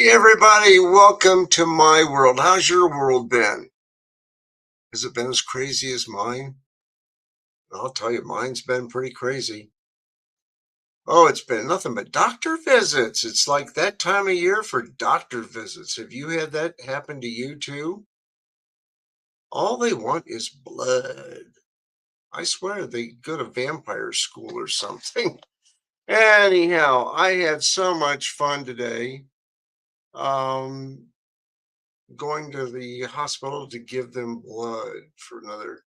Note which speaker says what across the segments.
Speaker 1: Hey everybody, welcome to my world. How's your world been? Has it been as crazy as mine? I'll tell you, mine's been pretty crazy. Oh, it's been nothing but doctor visits. It's like that time of year for doctor visits. Have you had that happen to you too? All they want is blood. I swear they go to vampire school or something. Anyhow, I had so much fun today. Um, Going to the hospital to give them blood for another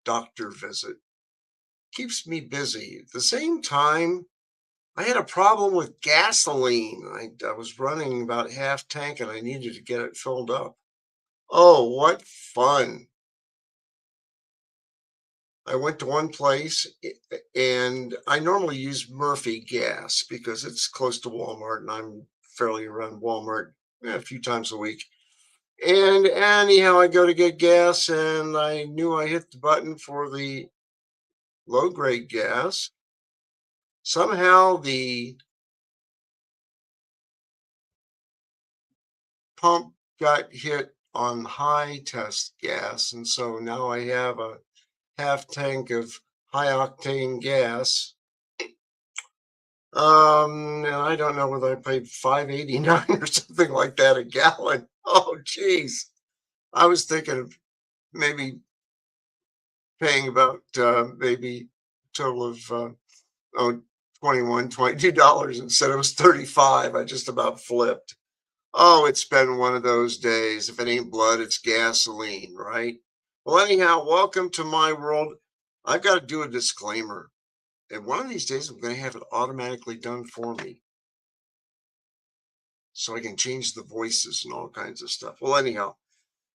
Speaker 1: doctor visit. Keeps me busy. At the same time, I had a problem with gasoline. I was running about half tank and I needed to get it filled up. Oh, what fun. I went to one place and I normally use Murphy gas because it's close to Walmart and I'm fairly around Walmart a few times a week. And anyhow, I go to get gas and I knew I hit the button for the low grade gas. Somehow the pump got hit on high test gas. And so now I have a half tank of high octane gas. And I don't know whether I paid $5.89 or something like that a gallon. Oh, geez. I was thinking of maybe paying about maybe total of oh, $21, $22 instead it was 35. I just about flipped. Oh, it's been one of those days. If it ain't blood, it's gasoline, right? Well, anyhow, welcome to my world. I've got to do a disclaimer. And one of these days, I'm going to have it automatically done for me so I can change the voices and all kinds of stuff. Well, anyhow,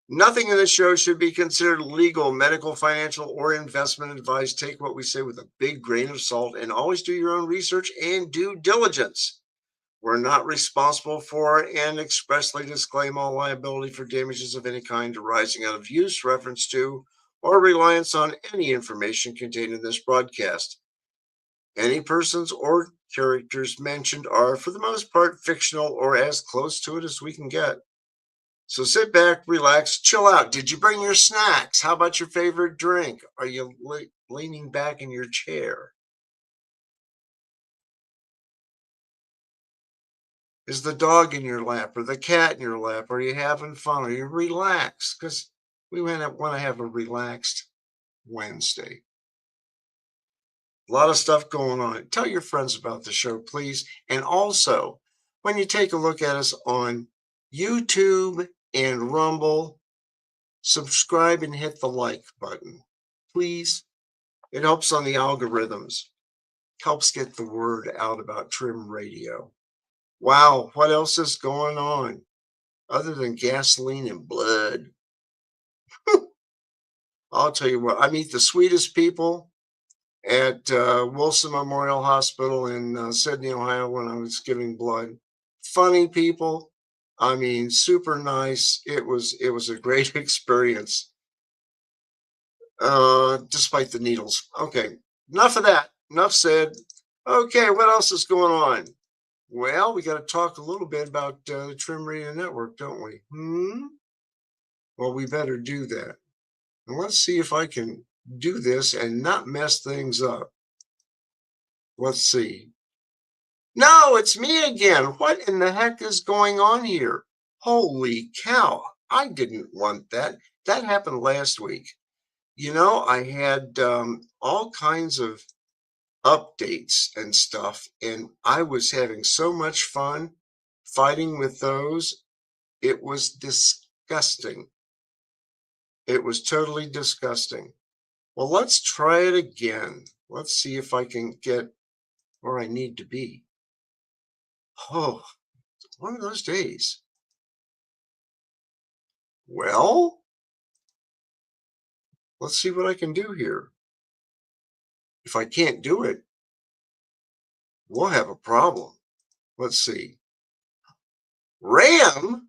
Speaker 1: nothing in this show should be considered legal, medical, financial, or investment advice. Take what we say with a big grain of salt and always do your own research and due diligence. We're not responsible for and expressly disclaim all liability for damages of any kind arising out of use, reference to, or reliance on any information contained in this broadcast. Any persons or characters mentioned are, for the most part, fictional or as close to it as we can get. So sit back, relax, chill out. Did you bring your snacks? How about your favorite drink? Are you leaning back in your chair? Is the dog in your lap or the cat in your lap? Are you having fun? Are you relaxed? Because we want to have a relaxed Wednesday. A lot of stuff going on. Tell your friends about the show, please. And also, when you take a look at us on YouTube and Rumble, subscribe and hit the like button, please. It helps on the algorithms, helps get the word out about Trim Radio. Wow, what else is going on other than gasoline and blood? I'll tell you what, I meet the sweetest people at Wilson Memorial Hospital in Sydney, Ohio, when I was giving blood. Funny people. I mean, super nice. It was a great experience, despite the needles. Okay, enough of that. Enough said. Okay, what else is going on? Well, we got to talk a little bit about the Trim Radio Network, don't we? Well, we better do that. And let's see if I can do this and not mess things up. Let's see. No, it's me again. What in the heck is going on here? Holy cow. I didn't want that. That happened last week. I had all kinds of updates and stuff, and I was having so much fun fighting with those. It was disgusting. It was totally disgusting. Well, let's try it again. Let's see if I can get where I need to be. Oh, one of those days. Well, let's see what I can do here. If I can't do it, we'll have a problem. Let's see. RAM,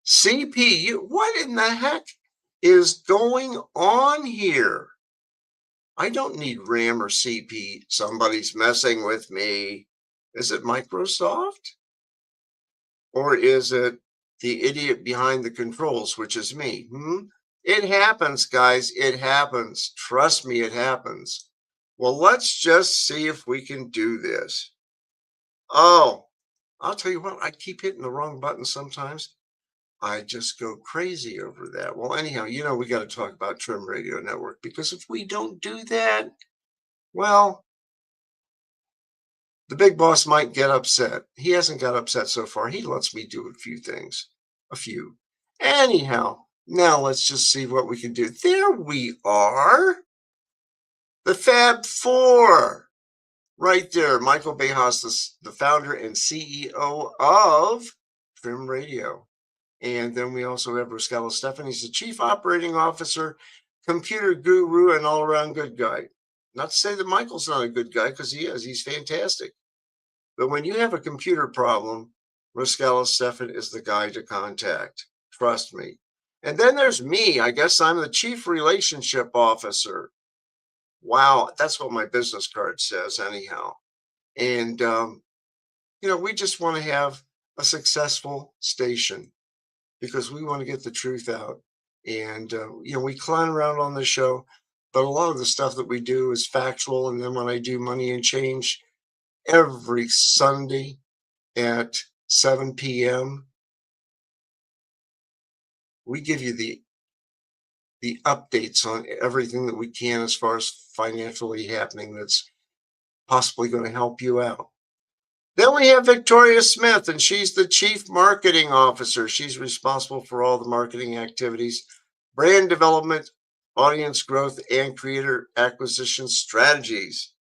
Speaker 1: CPU, what in the heck is going on here? I don't need RAM or CPU. Somebody's messing with me. Is it Microsoft? Or is it the idiot behind the controls, which is me. It happens, guys. It happens. Trust me, it happens. Well, let's just see if we can do this. Oh, I'll tell you what, I keep hitting the wrong button sometimes. I just go crazy over that. Well, anyhow, we got to talk about Trim Radio Network because if we don't do that, well, the big boss might get upset. He hasn't got upset so far. He lets me do a few things, a few. Anyhow, now let's just see what we can do. There we are. The Fab Four. Right there. Michael Bejas, the founder and CEO of Trim Radio. And then we also have Ruscalo Stefan. He's the chief operating officer, computer guru, and all-around good guy. Not to say that Michael's not a good guy, because he is. He's fantastic. But when you have a computer problem, Ruscalo Stefan is the guy to contact. Trust me. And then there's me. I guess I'm the chief relationship officer. Wow, that's what my business card says anyhow. And, we just want to have a successful station because we want to get the truth out. And, we clown around on the show, but a lot of the stuff that we do is factual. And then when I do Money and Change every Sunday at 7 p.m., we give you the updates on everything that we can as far as financially happening that's possibly going to help you out. Then we have Victoria Smith, and she's the Chief Marketing Officer. She's responsible for all the marketing activities, brand development, audience growth, and creator acquisition strategies.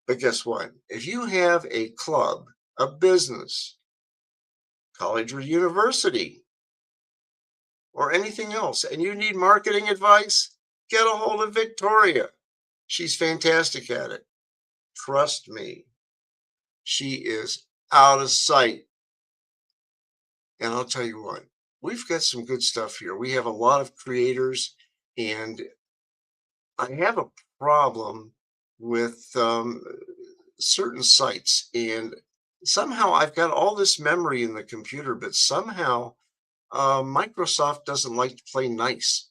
Speaker 1: But guess what? If you have a club, a business, college or university, or anything else, and you need marketing advice, get a hold of Victoria. She's fantastic at it. Trust me. She is out of sight. And I'll tell you what, we've got some good stuff here. We have a lot of creators, and I have a problem with certain sites. And somehow I've got all this memory in the computer, but somehow Microsoft doesn't like to play nice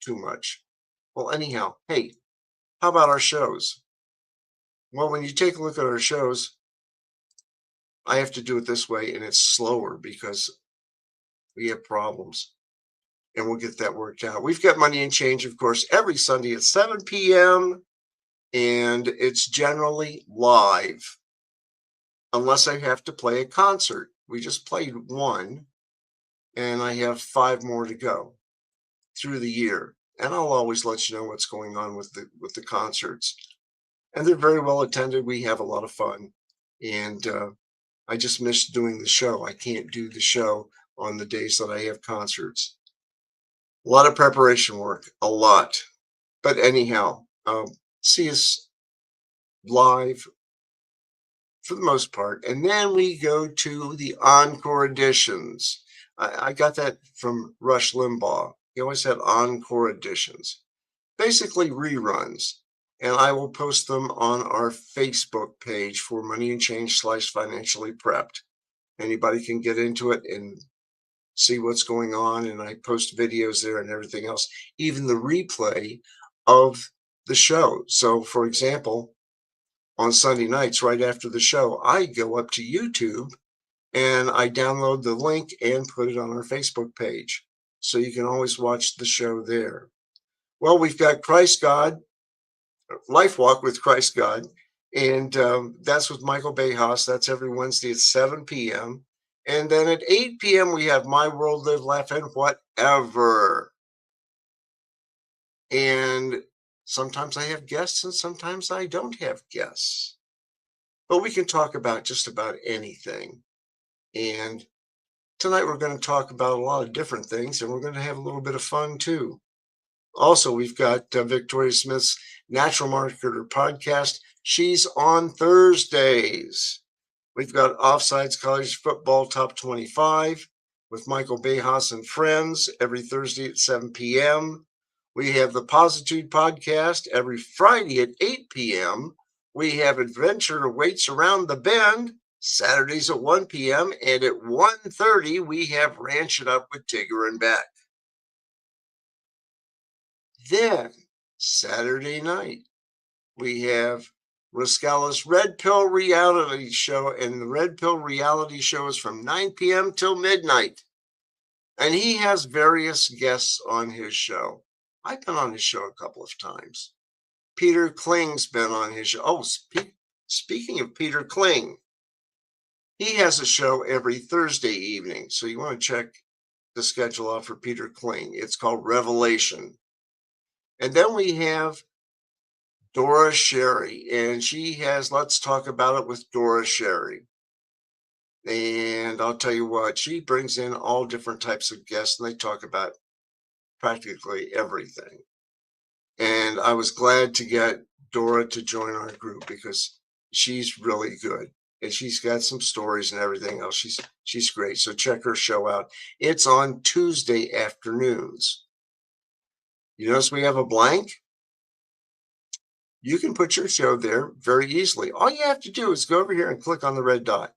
Speaker 1: too much. Well, anyhow, hey, how about our shows? Well, when you take a look at our shows, I have to do it this way, and it's slower because we have problems, and we'll get that worked out. We've got Money and Change, of course, every Sunday at 7 p.m., and it's generally live, unless I have to play a concert. We just played one, and I have 5 more to go through the year. And I'll always let you know what's going on with the concerts. And they're very well attended. We have a lot of fun. And I just miss doing the show. I can't do the show on the days that I have concerts. A lot of preparation work, a lot. But anyhow, see us live for the most part. And then we go to the encore editions. I got that from Rush Limbaugh. He always had encore editions, basically reruns. And I will post them on our Facebook page for Money and Change / Financially Prepped. Anybody can get into it and see what's going on. And I post videos there and everything else, even the replay of the show. So, for example, on Sunday nights, right after the show, I go up to YouTube and I download the link and put it on our Facebook page. So you can always watch the show there. Well, we've got Christ God, Life Walk with Christ God. And that's with Michael Bejas. That's every Wednesday at 7 p.m. And then at 8 p.m., we have My World, Live, Laugh, and Whatever. And sometimes I have guests and sometimes I don't have guests. But we can talk about just about anything. And tonight we're going to talk about a lot of different things, and we're going to have a little bit of fun too. Also, we've got Victoria Smith's Natural Marketer podcast. She's on Thursdays. We've got Offsides College Football Top 25 with Michael Bejas and friends every Thursday at 7 p.m. We have the Positude podcast every Friday at 8 p.m. We have Adventure Awaits Around the Bend Saturdays at 1 p.m. And at 1:30, we have Ranch It Up with Tigger and Beck. Then Saturday night, we have Rascala's Red Pill Reality Show. And the Red Pill Reality Show is from 9 p.m. till midnight. And he has various guests on his show. I've been on his show a couple of times. Peter Kling's been on his show. Oh, speaking of Peter Kling, he has a show every Thursday evening. So you want to check the schedule out for Peter Kling. It's called Revelation. And then we have Dora Sherry, and she has Let's Talk About It with Dora Sherry. And I'll tell you what, she brings in all different types of guests, and they talk about practically everything. And I was glad to get Dora to join our group because she's really good. And she's got some stories and everything else. She's great. So check her show out. It's on Tuesday afternoons. You notice we have a blank? You can put your show there very easily. All you have to do is go over here and click on the red dot.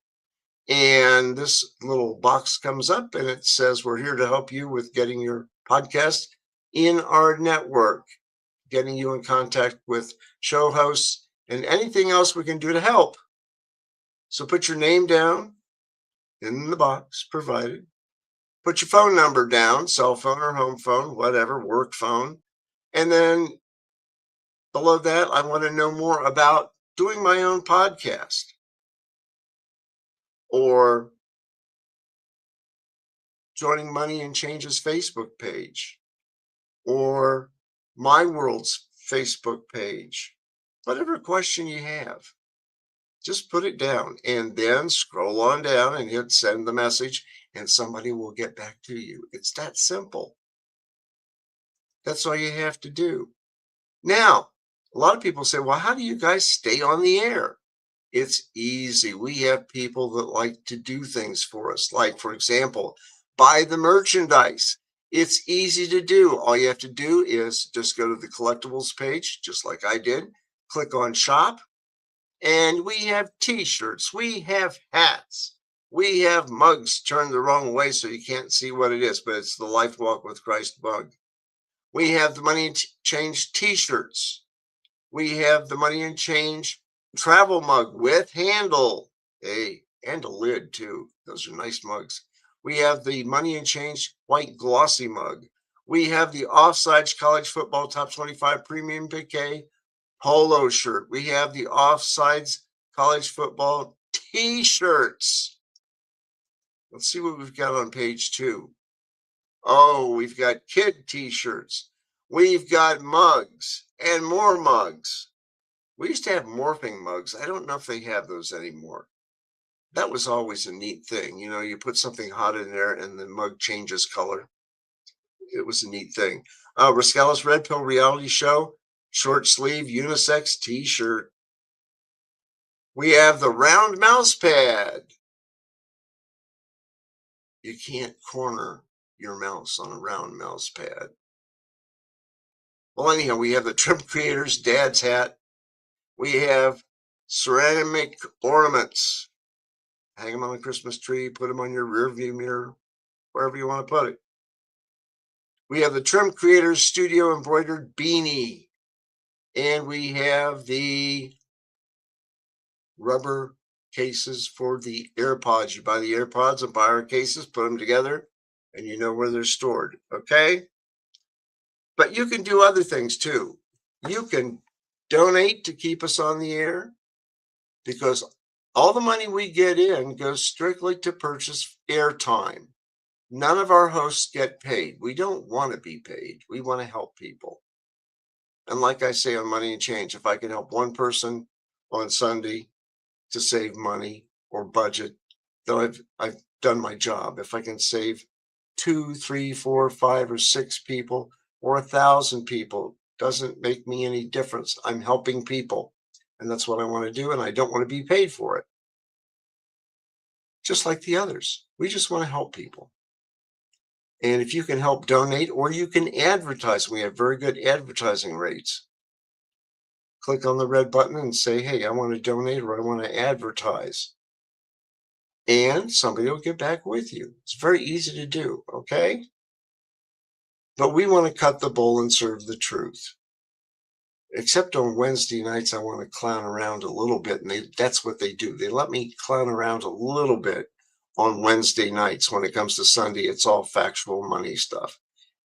Speaker 1: And this little box comes up and it says, we're here to help you with getting your podcast in our network, getting you in contact with show hosts and anything else we can do to help. So put your name down in the box provided. Put your phone number down, cell phone or home phone, whatever, work phone. And then below that, I want to know more about doing my own podcast or joining Money and Change's Facebook page or My World's Facebook page. Whatever question you have, just put it down and then scroll on down and hit send the message and somebody will get back to you. It's that simple. That's all you have to do. Now, a lot of people say, well, how do you guys stay on the air? It's easy. We have people that like to do things for us. Like, for example, buy the merchandise. It's easy to do. All you have to do is just go to the collectibles page, just like I did. Click on shop. And we have t-shirts. We have hats. We have mugs turned the wrong way so you can't see what it is, but it's the Life Walk with Christ mug. We have the Money and Change t-shirts. We have the Money and Change travel mug with handle. Hey, and a lid too. Those are nice mugs. We have the Money and Change white glossy mug. We have the Offsides College Football Top 25 Premium Piquet polo shirt. We have the Offsides College Football t-shirts. Let's see what we've got on page 2. Oh, we've got kid t-shirts. We've got mugs and more mugs. We used to have morphing mugs. I don't know if they have those anymore. That was always a neat thing. You know, you put something hot in there and the mug changes color. It was a neat thing. Rascala's Red Pill Reality Show, short sleeve unisex t-shirt. We have the round mouse pad. You can't corner your mouse on a round mouse pad. Well, anyhow, we have the Trim Creators Dad's hat. We have ceramic ornaments. Hang them on the Christmas tree, put them on your rear view mirror, wherever you want to put it. We have the Trim Creators Studio Embroidered Beanie. And we have the rubber cases for the AirPods. You buy the AirPods and buy our cases, put them together, and you know where they're stored, okay? But you can do other things too. You can donate to keep us on the air because all the money we get in goes strictly to purchase airtime. None of our hosts get paid. We don't want to be paid. We want to help people. And like I say on Money and Change, if I can help one person on Sunday to save money or budget, then I've done my job. If I can save 2, 3, 4, 5, or 6 people or 1,000 people, doesn't make me any difference. I'm helping people, and that's what I want to do, and I don't want to be paid for it. Just like the others, we just want to help people. And if you can help donate or you can advertise, we have very good advertising rates. Click on the red button and say, hey, I want to donate or I want to advertise. and somebody will get back with you. It's very easy to do, okay? But we want to cut the bull and serve the truth. Except on Wednesday nights, I want to clown around a little bit, and that's what they do. They let me clown around a little bit on Wednesday nights. When it comes to Sunday, it's all factual money stuff.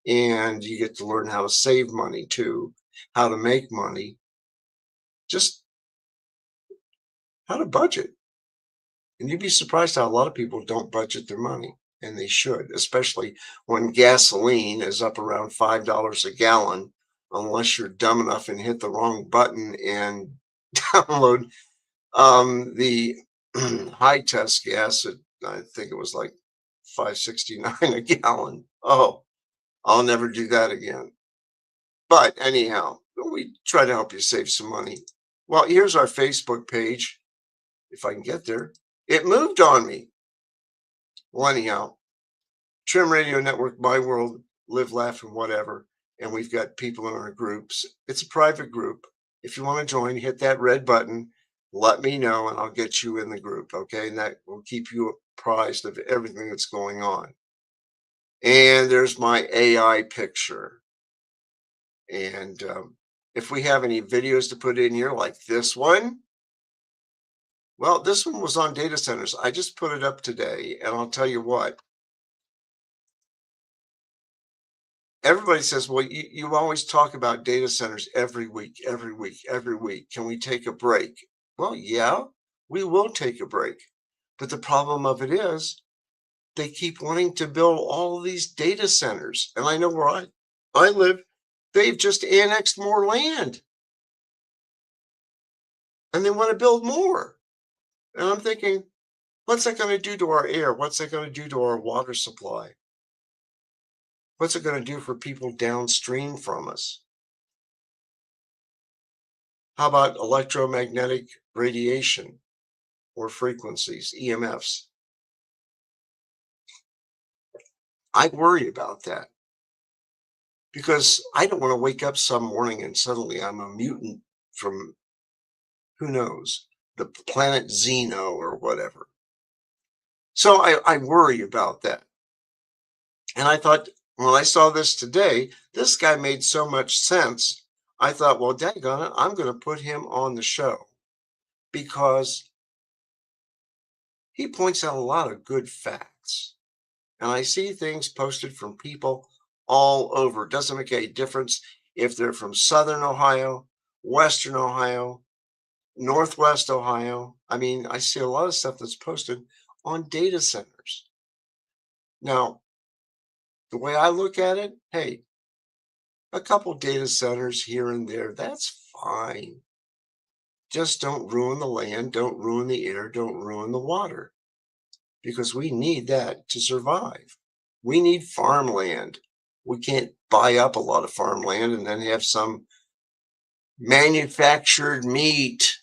Speaker 1: And you get to learn how to save money too, how to make money, just how to budget. And you'd be surprised how a lot of people don't budget their money, and they should, especially when gasoline is up around $5 a gallon, unless you're dumb enough and hit the wrong button and download the high test gas at, I think it was like 5.69 a gallon. Oh, I'll never do that again. But anyhow, we try to help you save some money. Well, here's our Facebook page. If I can get there. It moved on me. Well, anyhow, Trim Radio Network, My World, Live, Laugh, and Whatever. And we've got people in our groups. It's a private group. If you want to join, hit that red button. Let me know, and I'll get you in the group, okay? And that will keep you apprised of everything that's going on. And there's my AI picture. And if we have any videos to put in here, like this one, well, this one was on data centers. I just put it up today, and I'll tell you what. Everybody says, well, you always talk about data centers every week, every week, every week. Can we take a break? Well, yeah, we will take a break. But the problem of it is they keep wanting to build all of these data centers. And I know where I live, they've just annexed more land. And they want to build more. And I'm thinking, what's that going to do to our air? What's that going to do to our water supply? What's it going to do for people downstream from us? How about electromagnetic radiation or frequencies, EMFs? I worry about that because I don't want to wake up some morning and suddenly I'm a mutant from who knows, the planet Xeno or whatever. So I worry about that. And I thought, when I saw this today, this guy made so much sense. I thought, well, daggone it, I'm going to put him on the show because he points out a lot of good facts. And I see things posted from people all over. It doesn't make any difference if they're from Southern Ohio, Western Ohio, Northwest Ohio. I mean, I see a lot of stuff that's posted on data centers. Now, the way I look at it, hey, a couple data centers here and there, that's fine. Just don't ruin the land, don't ruin the air, don't ruin the water, because we need that to survive. We need farmland. We can't buy up a lot of farmland and then have some manufactured meat.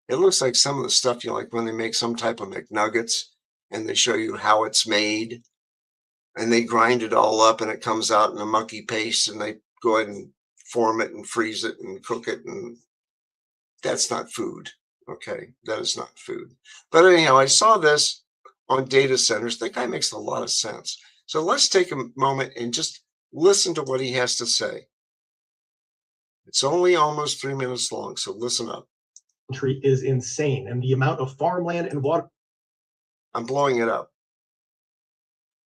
Speaker 1: It looks like some of the stuff you like when they make some type of McNuggets and they show you how it's made and they grind it all up and it comes out in a mucky paste and they go ahead and form it and freeze it and cook it. And that's not food. Okay, that is not food. But anyhow, I saw this on data centers. That guy makes a lot of sense. So let's take a moment and just listen to what he has to say. It's only almost 3 minutes long, so listen up.
Speaker 2: Country is insane, and the amount of farmland and water.
Speaker 1: I'm blowing it up.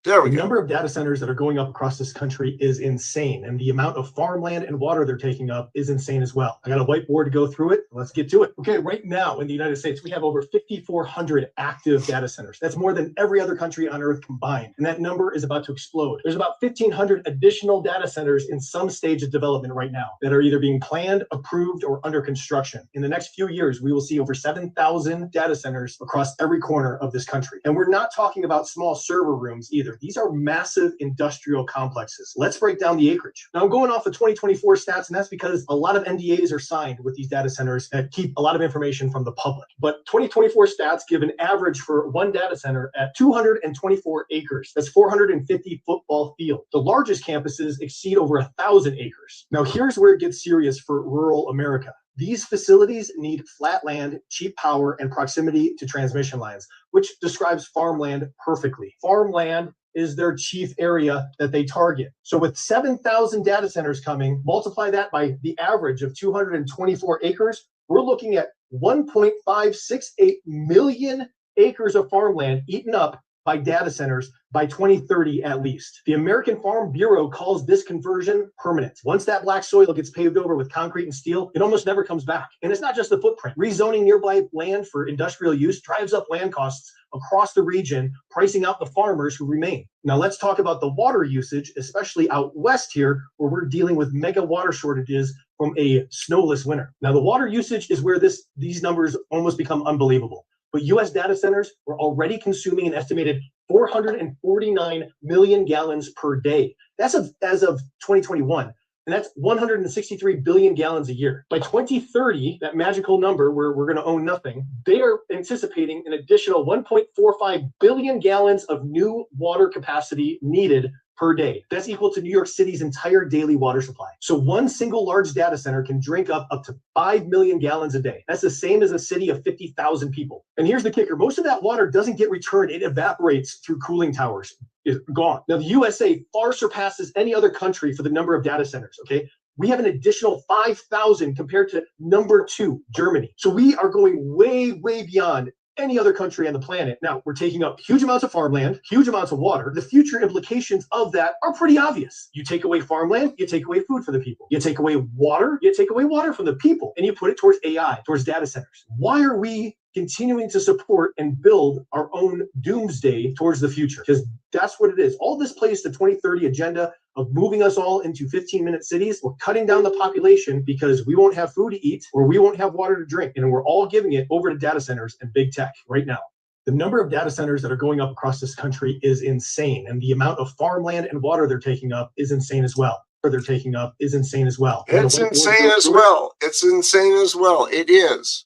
Speaker 1: There we go.
Speaker 2: The number of data centers that are going up across this country is insane, and the amount of farmland and water they're taking up is insane as well. I got a whiteboard to go through it. Let's get to it. Okay, right now in the United States, we have over 5,400 active data centers. That's more than every other country on Earth combined, and that number is about to explode. There's about 1,500 additional data centers in some stage of development right now that are either being planned, approved, or under construction. In the next few years, we will see over 7,000 data centers across every corner of this country. And we're not talking about small server rooms either. These are massive industrial complexes. Let's break down the acreage. Now, I'm going off the 2024 stats, and that's because a lot of NDAs are signed with these data centers that keep a lot of information from the public. But 2024 stats give an average for one data center at 224 acres. That's 450 football fields. The largest campuses exceed over 1,000 acres. Now, here's where it gets serious for rural America. These facilities need flat land, cheap power, and proximity to transmission lines, which describes farmland perfectly. Farmland is their chief area that they target. So with 7,000 data centers coming, multiply that by the average of 224 acres, we're looking at 1.568 million acres of farmland eaten up by data centers by 2030 at least. The American Farm Bureau calls this conversion permanent. Once that black soil gets paved over with concrete and steel, it almost never comes back. And it's not just the footprint. Rezoning nearby land for industrial use drives up land costs across the region, pricing out the farmers who remain. Now let's talk about the water usage, especially out west here, where we're dealing with mega water shortages from a snowless winter. Now the water usage is where these numbers almost become unbelievable. But US data centers were already consuming an estimated 449 million gallons per day. That's as of 2021. And that's 163 billion gallons a year. By 2030, that magical number where we're going to own nothing, they are anticipating an additional 1.45 billion gallons of new water capacity needed per day. That's equal to New York City's entire daily water supply. So one single large data center can drink up to 5 million gallons a day. That's the same as a city of 50,000 people. And here's the kicker. Most of that water doesn't get returned. It evaporates through cooling towers. It's gone. Now, the USA far surpasses any other country for the number of data centers, okay? We have an additional 5,000 compared to number 2, Germany. So we are going way, way beyond any other country on the planet. Now, we're taking up huge amounts of farmland, huge amounts of water. The future implications of that are pretty obvious. You take away farmland, you take away food for the people. You take away water, you take away water from the people, and you put it towards AI, towards data centers. Why are we continuing to support and build our own doomsday towards the future? Because that's what it is. All this plays the 2030 agenda of moving us all into 15-minute cities. We're cutting down the population because we won't have food to eat or we won't have water to drink. And we're all giving it over to data centers and big tech right now. The number of data centers that are going up across this country is insane. And the amount of farmland and water they're taking up is insane as well. It's insane as well.
Speaker 1: It's insane as well. It's insane as well. It is.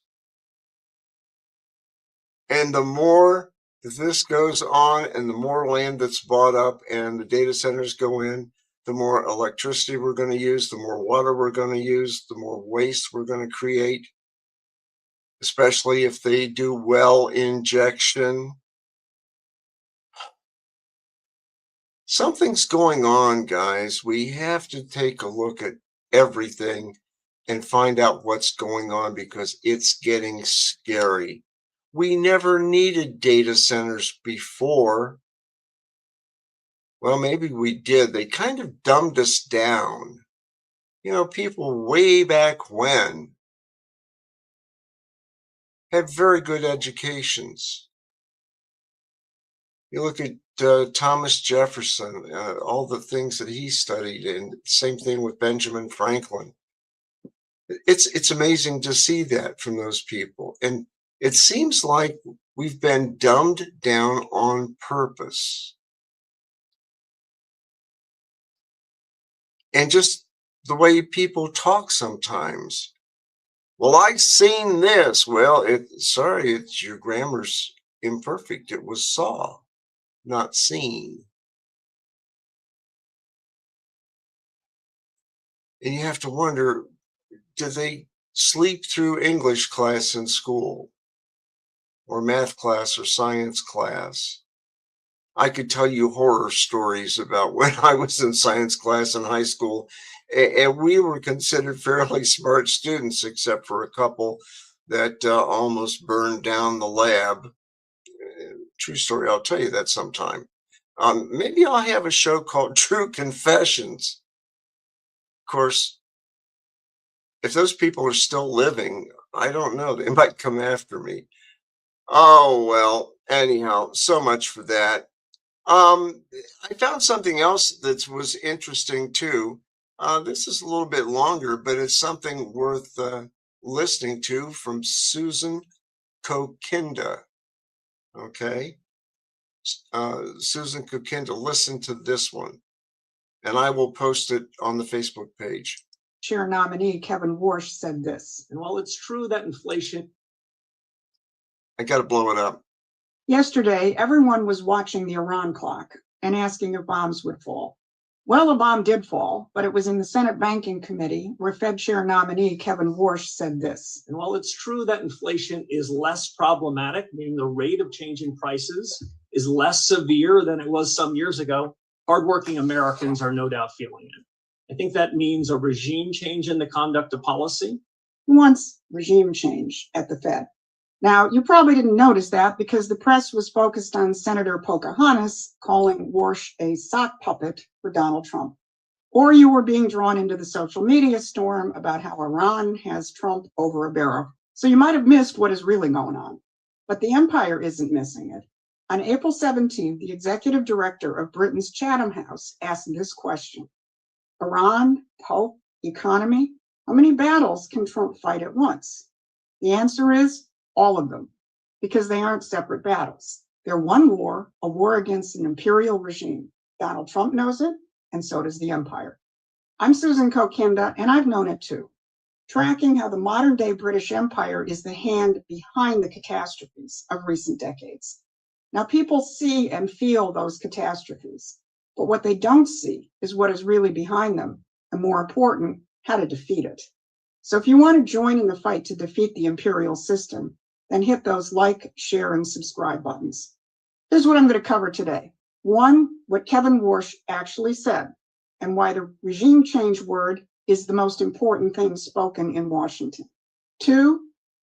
Speaker 1: And the more this goes on and the more land that's bought up and the data centers go in, the more electricity we're going to use, the more water we're going to use, the more waste we're going to create, especially if they do well injection. Something's going on, guys. We have to take a look at everything and find out what's going on because it's getting scary. We never needed data centers before. Well, maybe we did. They kind of dumbed us down. You know, people way back when had very good educations. You look at Thomas Jefferson, all the things that he studied, and same thing with Benjamin Franklin. It's amazing to see that from those people. And it seems like we've been dumbed down on purpose. And just the way people talk sometimes. Well, I've seen this. Well, it's your grammar's imperfect. It was saw, not seen. And you have to wonder, did they sleep through English class in school? Or math class or science class? I could tell you horror stories about when I was in science class in high school, and we were considered fairly smart students, except for a couple that almost burned down the lab. True story, I'll tell you that sometime. Maybe I'll have a show called True Confessions. Of course, if those people are still living, I don't know, they might come after me. Oh, well, anyhow, so much for that. I found something else that was interesting too. This is a little bit longer, but it's something worth listening to from Susan Kokinda. Okay. Susan Kokinda, listen to this one, and I will post it on the Facebook page.
Speaker 3: Chair nominee Kevin Warsh said this.
Speaker 2: And while it's true that inflation...
Speaker 1: I got to blow it up.
Speaker 3: Yesterday, everyone was watching the Iran clock and asking if bombs would fall. Well, a bomb did fall, but it was in the Senate Banking Committee where Fed Chair nominee Kevin Warsh said this.
Speaker 4: And while it's true that inflation is less problematic, meaning the rate of change in prices is less severe than it was some years ago, hardworking Americans are no doubt feeling it. I think that means a regime change in the conduct of policy.
Speaker 3: He wants regime change at the Fed. Now, you probably didn't notice that because the press was focused on Senator Pocahontas calling Warsh a sock puppet for Donald Trump. Or you were being drawn into the social media storm about how Iran has Trump over a barrel. So you might have missed what is really going on. But the empire isn't missing it. On April 17th, the executive director of Britain's Chatham House asked this question: Iran, Pope, economy, how many battles can Trump fight at once? The answer is all of them, because they aren't separate battles. They're one war, a war against an imperial regime. Donald Trump knows it, and so does the empire. I'm Susan Kokinda, and I've known it too, tracking how the modern-day British Empire is the hand behind the catastrophes of recent decades. Now, people see and feel those catastrophes, but what they don't see is what is really behind them, and more important, how to defeat it. So if you want to join in the fight to defeat the imperial system, then hit those like, share, and subscribe buttons. Here's what I'm going to cover today. 1, what Kevin Warsh actually said, and why the regime change word is the most important thing spoken in Washington. 2,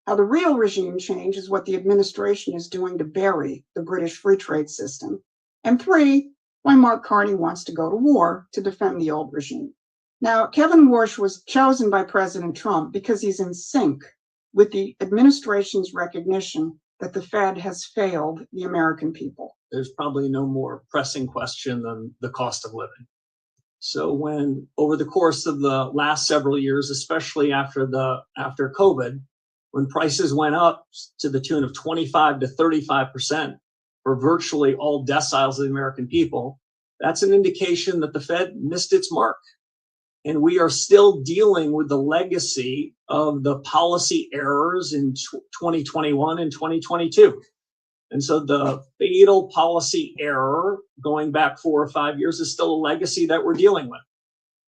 Speaker 3: how the real regime change is what the administration is doing to bury the British free trade system. And 3, why Mark Carney wants to go to war to defend the old regime. Now, Kevin Warsh was chosen by President Trump because he's in sync with the administration's recognition that the Fed has failed the American people.
Speaker 4: There's probably no more pressing question than the cost of living. So when over the course of the last several years, especially after COVID, when prices went up to the tune of 25 to 35% for virtually all deciles of the American people, that's an indication that the Fed missed its mark. And we are still dealing with the legacy of the policy errors in 2021 and 2022. And so the fatal policy error going back 4 or 5 years is still a legacy that we're dealing with.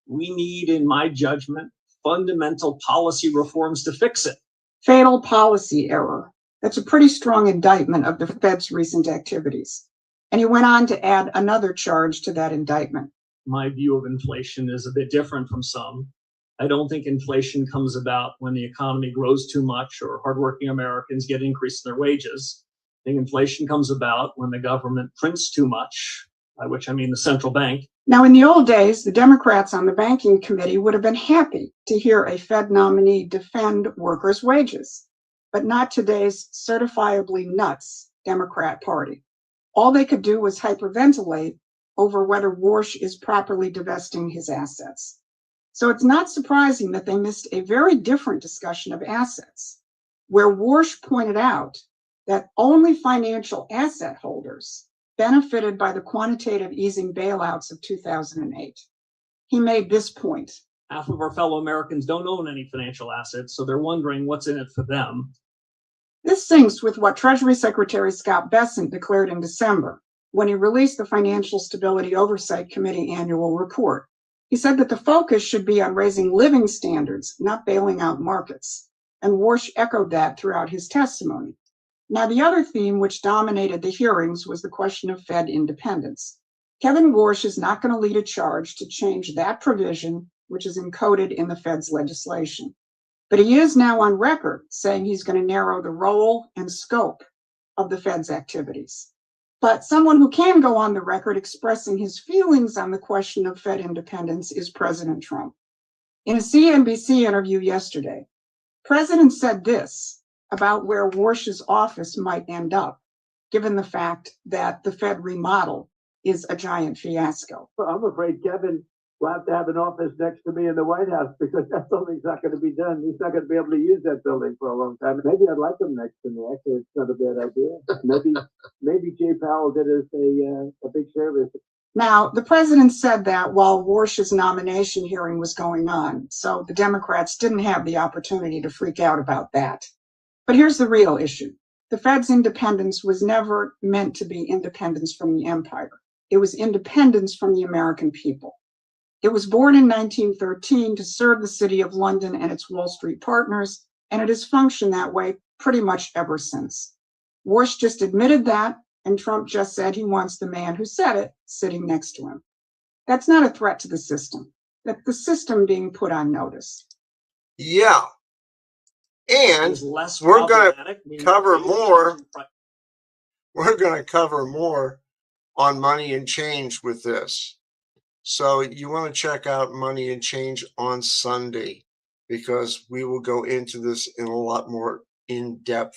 Speaker 4: We need, in my judgment, fundamental policy reforms to fix it.
Speaker 3: Fatal policy error. That's a pretty strong indictment of the Fed's recent activities. And he went on to add another charge to that indictment.
Speaker 4: My view of inflation is a bit different from some. I don't think inflation comes about when the economy grows too much or hardworking Americans get increase in their wages. I think inflation comes about when the government prints too much, by which I mean the central bank.
Speaker 3: Now, in the old days, the Democrats on the banking committee would have been happy to hear a Fed nominee defend workers' wages, but not today's certifiably nuts Democrat Party. All they could do was hyperventilate over whether Warsh is properly divesting his assets. So it's not surprising that they missed a very different discussion of assets, where Warsh pointed out that only financial asset holders benefited by the quantitative easing bailouts of 2008. He made this point.
Speaker 4: Half of our fellow Americans don't own any financial assets, so they're wondering what's in it for them.
Speaker 3: This syncs with what Treasury Secretary Scott Bessent declared in December when he released the Financial Stability Oversight Committee annual report. He said that the focus should be on raising living standards, not bailing out markets. And Warsh echoed that throughout his testimony. Now, the other theme which dominated the hearings was the question of Fed independence. Kevin Warsh is not going to lead a charge to change that provision, which is encoded in the Fed's legislation. But he is now on record saying he's going to narrow the role and scope of the Fed's activities. But someone who can go on the record expressing his feelings on the question of Fed independence is President Trump. In a CNBC interview yesterday, the President said this about where Warsh's office might end up, given the fact that the Fed remodel is a giant fiasco.
Speaker 5: Well, I'm afraid Kevin will have to have an office next to me in the White House because that building's not going to be done. He's not going to be able to use that building for a long time. Maybe I'd like him next to me. Actually, it's not a bad idea. Maybe Jay Powell did us a big service.
Speaker 3: Now, the president said that while Warsh's nomination hearing was going on, so the Democrats didn't have the opportunity to freak out about that. But here's the real issue. The Fed's independence was never meant to be independence from the empire. It was independence from the American people. It was born in 1913 to serve the City of London and its Wall Street partners, and it has functioned that way pretty much ever since. Warsh just admitted that, and Trump just said he wants the man who said it sitting next to him. That's not a threat to the system. That's the system being put on notice.
Speaker 1: Yeah. And
Speaker 4: Is less
Speaker 1: we're gonna
Speaker 4: problematic, meaning
Speaker 1: cover
Speaker 4: it is
Speaker 1: more.
Speaker 4: changing pri-
Speaker 1: We're going to cover more on Money and Change with this. So you want to check out Money and Change on Sunday, because we will go into this in a lot more in-depthness.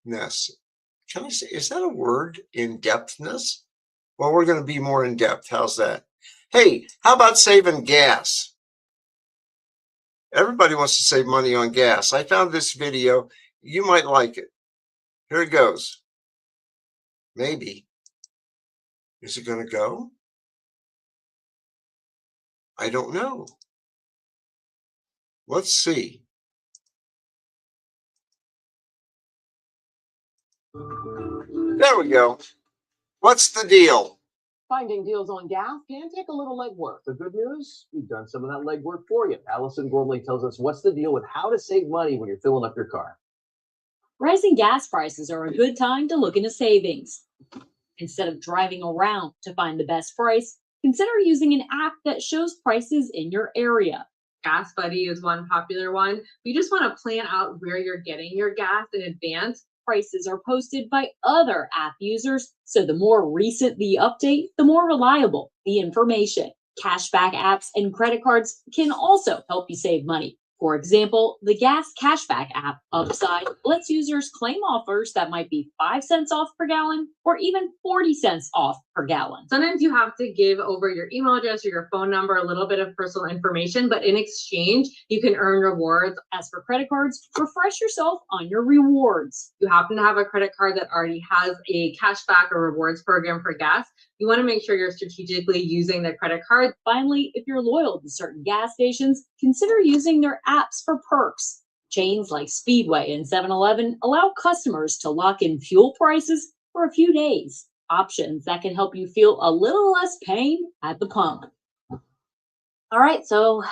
Speaker 1: Can I say, is that a word? In-depthness? Well, we're going to be more in-depth. How's that? Hey, how about saving gas? Everybody wants to save money on gas. I found this video. You might like it. Here it goes. Maybe. Is it going to go? I don't know. Let's see. There we go. What's the deal?
Speaker 6: Finding deals on gas can take a little legwork. The good news, we've done some of that legwork for you. Allison Gormley tells us what's the deal with how to save money when you're filling up your car.
Speaker 7: Rising gas prices are a good time to look into savings. Instead of driving around to find the best price, consider using an app that shows prices in your area.
Speaker 8: Gas Buddy is one popular one. You just want to plan out where you're getting your gas in advance.
Speaker 7: Prices are posted by other app users, so the more recent the update, the more reliable the information. Cashback apps and credit cards can also help you save money. For example, the Gas Cashback app, Upside, lets users claim offers that might be 5 cents off per gallon or even 40 cents off per gallon.
Speaker 8: Sometimes you have to give over your email address or your phone number, a little bit of personal information, but in exchange, you can earn rewards.
Speaker 7: As for credit cards, refresh yourself on your rewards.
Speaker 8: You happen to have a credit card that already has a cashback or rewards program for gas. You want to make sure you're strategically using the credit card.
Speaker 7: Finally, if you're loyal to certain gas stations, consider using their apps for perks. Chains like Speedway and 7-Eleven allow customers to lock in fuel prices for a few days. Options that can help you feel a little less pain at the pump. All right, so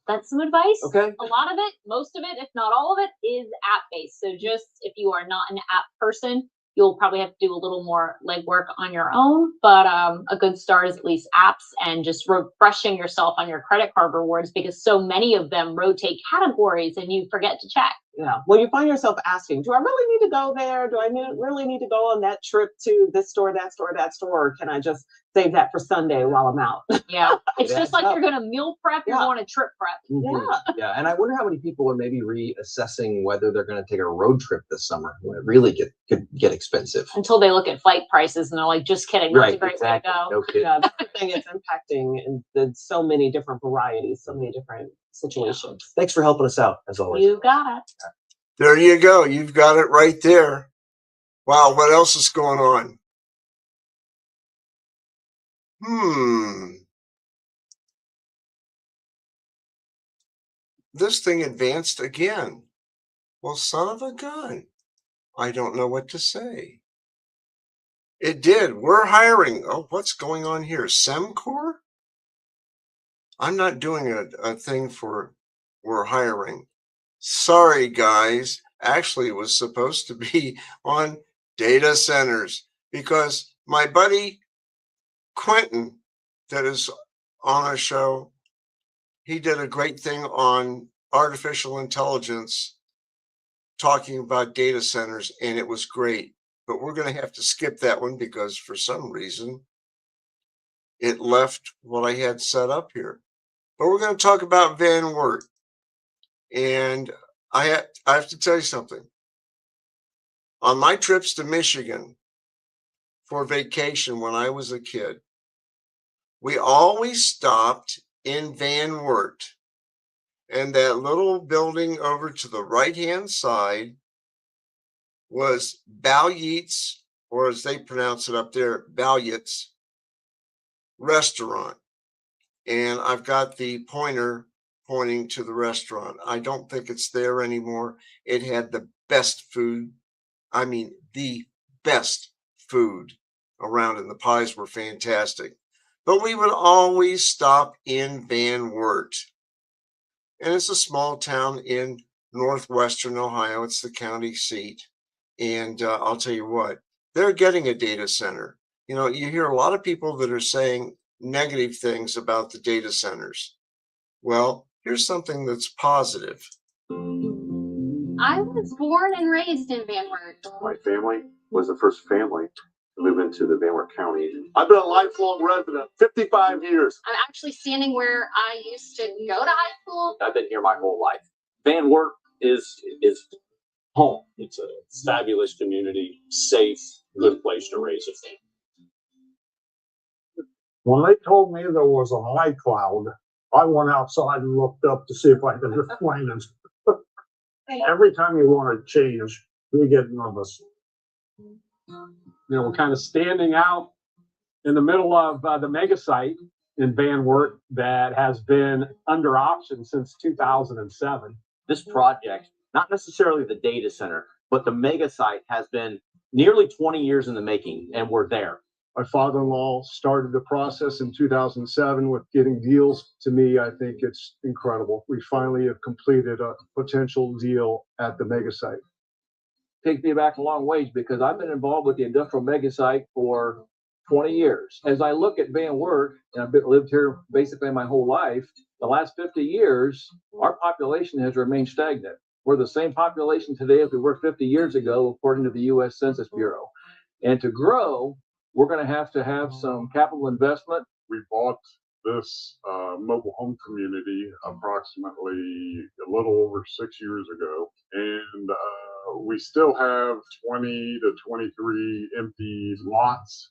Speaker 7: that's some advice.
Speaker 6: Okay.
Speaker 7: A lot of it, most of it, if not all of it, is app-based. So just if you are not an app person, you'll probably have to do a little more legwork on your own, but a good start is at least apps and just refreshing yourself on your credit card rewards, because so many of them rotate categories and you forget to check.
Speaker 6: Yeah. Well, you find yourself asking, do I really need to go there? Do I really need to go on that trip to this store, that store, that store? Or can I just save that for Sunday while I'm out?
Speaker 7: Yeah. It's
Speaker 6: It
Speaker 7: just
Speaker 6: adds
Speaker 7: like
Speaker 6: up.
Speaker 7: you're going to meal prep, you're
Speaker 6: Yeah.
Speaker 7: going to trip prep.
Speaker 6: Yeah.
Speaker 9: Yeah, and I wonder how many people are maybe reassessing whether they're going to take a road trip this summer when it really could get expensive.
Speaker 7: Until they look at flight prices and they're like, just kidding, that's a
Speaker 9: Right,
Speaker 7: great
Speaker 9: exactly.
Speaker 7: way to go.
Speaker 9: No kidding.
Speaker 6: Yeah, that's the thing. It's impacting in so many different varieties, so many different situations.
Speaker 9: Thanks for helping us out, as always.
Speaker 7: You got it.
Speaker 1: There you go. You've got it right there. Wow, what else is going on? This thing advanced again. Well, son of a gun. I don't know what to say. It did. We're hiring. Oh, what's going on here? Semcor? I'm not doing a thing for we're hiring. Sorry, guys. Actually, it was supposed to be on data centers, because my buddy Quentin, that is on our show, he did a great thing on artificial intelligence talking about data centers, and it was great. But we're going to have to skip that one because for some reason it left what I had set up here. But we're going to talk about Van Wert. And I have to tell you something. On my trips to Michigan for vacation when I was a kid, we always stopped in Van Wert. And that little building over to the right-hand side was Balyit's, or as they pronounce it up there, Balyit's restaurant. And I've got the pointer pointing to the restaurant. I don't think it's there anymore. It had the best food. I mean, the best food around, and the pies were fantastic. but we would always stop in Van Wert. And it's a small town in northwestern Ohio. It's the county seat. And I'll tell you what, they're getting a data center. You know, you hear a lot of people that are saying negative things about the data centers. Well, here's something that's positive.
Speaker 10: I was born and raised in Van Wert.
Speaker 11: My family was the first family to move into the Van Wert County. I've been a lifelong resident, 55 years.
Speaker 10: I'm actually standing where I used to go to high school.
Speaker 12: I've been here my whole life. Van Wert is home. It's a fabulous community, safe, good place to raise a family.
Speaker 5: When they told me there was a high cloud, I went outside and looked up to see if I could explain it. Every time you want to change, we get nervous.
Speaker 13: We're kind of standing out in the middle of the mega site in Van Wert that has been under option since 2007.
Speaker 12: This project, not necessarily the data center, but the mega site has been nearly 20 years in the making, and we're there.
Speaker 5: My father-in-law started the process in 2007 with getting deals. To me, I think it's incredible. We finally have completed a potential deal at the mega site.
Speaker 14: Takes me back a long ways because I've been involved with the industrial mega site for 20 years. As I look at Van Wert, and I've lived here basically my whole life, the last 50 years, our population has remained stagnant. We're the same population today as we were 50 years ago, according to the U.S. Census Bureau. And to grow, we're going to have some capital investment.
Speaker 15: We bought this mobile home community approximately a little over 6 years ago, and we still have 20 to 23 empty lots.